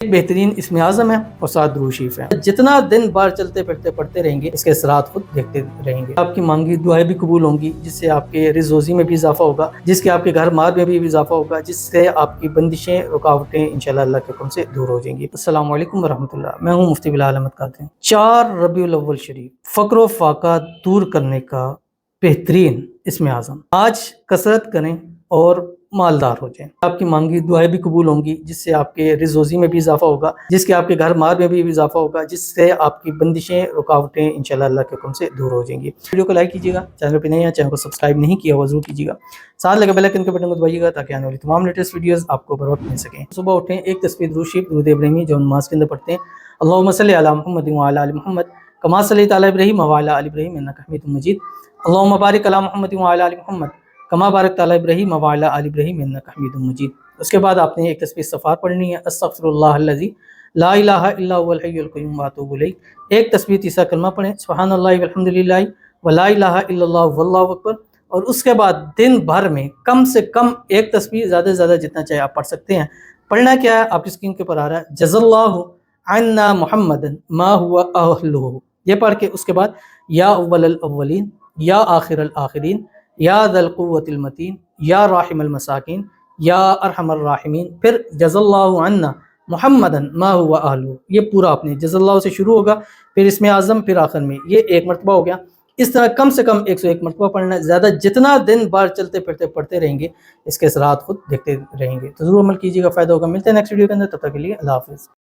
ایک بہترین اسم اعظم ہے اور 7 درود شریف ہے۔ جتنا دن بار چلتے پھرتے پڑھتے رہیں گے اس کے اثرات خود دیکھتے رہیں گے۔ آپ کی مانگی دعائیں بھی قبول ہوں گی، جس سے آپ کے رزق روزی میں بھی اضافہ ہوگا، جس کے آپ کے گھر مار میں بھی اضافہ ہوگا، جس سے آپ کی بندشیں رکاوٹیں انشاءاللہ اللہ کے حکم سے دور ہو جائیں گی۔ السلام علیکم ورحمۃ اللہ، میں ہوں مفتی بلال احمد قادری۔ 4 ربیع الاول شریف فقر و فاقہ دور کرنے کا بہترین اسم اعظم۔ آج کثرت کریں اور مالدار ہو جائیں۔ آپ کی مانگی دعائیں بھی قبول ہوں گی، جس سے آپ کے رزق روزی میں بھی اضافہ ہوگا، جس کے آپ کے گھر مار میں بھی اضافہ ہوگا، جس سے آپ کی بندشیں رکاوٹیں انشاءاللہ اللہ کے حکم سے دور ہو جائیں گی۔ ویڈیو کو لائک کیجیے گا، چینل پہ نہیں ہے چینل کو سبسکرائب نہیں کیا ہوا ضرور کیجیے گا، ساتھ لگے بیل آئکن کے بٹن کو دبائیے گا تاکہ آنے والی تمام لیٹسٹ ویڈیوز آپ کو بر وقت مل سکیں۔ صبح اٹھیں، ایک تسبیح درود شریف درود ابراہیمی جو نماز کے اندر پڑھتے ہیں، اللہم صلی علی محمد وعلی آل محمد کما صلیت علی ابراہیم وعلی آل ابراہیم انک حمید مجید، اللہم بارک علی محمد وعلی آل محمد کما بارکت علی ابراہیم وعلی آل ابراہیم انک حمید مجید۔ اس کے بعد آپ نے ایک تسبیح استغفار پڑھنی ہے، استغفر اللہ الذی لا الہ الا هو الحی القیوم واتوب الیہ۔ ایک تسبیح تیسرا کلمہ پڑھیں، سبحان اللہ والحمد للہ ولا الہ الا اللہ واللہ اکبر۔ اور اس کے بعد دن بھر میں کم سے کم ایک تسبیح، زیادہ سے زیادہ جتنا چاہے آپ پڑھ سکتے ہیں۔ پڑھنا کیا ہے آپ کی اسکرین کے پر آ رہا ہے، جزا اللہ عنا محمد ما هو اہلہ، یہ پڑھ کے اس کے بعد یا اول الاولین یا آخر الاخرین یا ذا القوۃ المتین یا راحم المساکین یا ارحم الراحمین، پھر جزا اللہ عنا محمد ما هو اہلہ، یہ پورا اپنے جزا اللہ سے شروع ہوگا، پھر اسم اعظم، پھر آخر میں، یہ ایک مرتبہ ہو گیا۔ اس طرح کم سے کم 101 مرتبہ پڑھنا ہے، زیادہ جتنا دن بار چلتے پھرتے پڑھتے رہیں گے اس کے اثرات خود دیکھتے رہیں گے۔ تو ضرور عمل کیجیے گا، فائدہ ہوگا۔ ملتے ہیں نیکسٹ ویڈیو کے اندر، تب تک کے لیے اللہ حافظ۔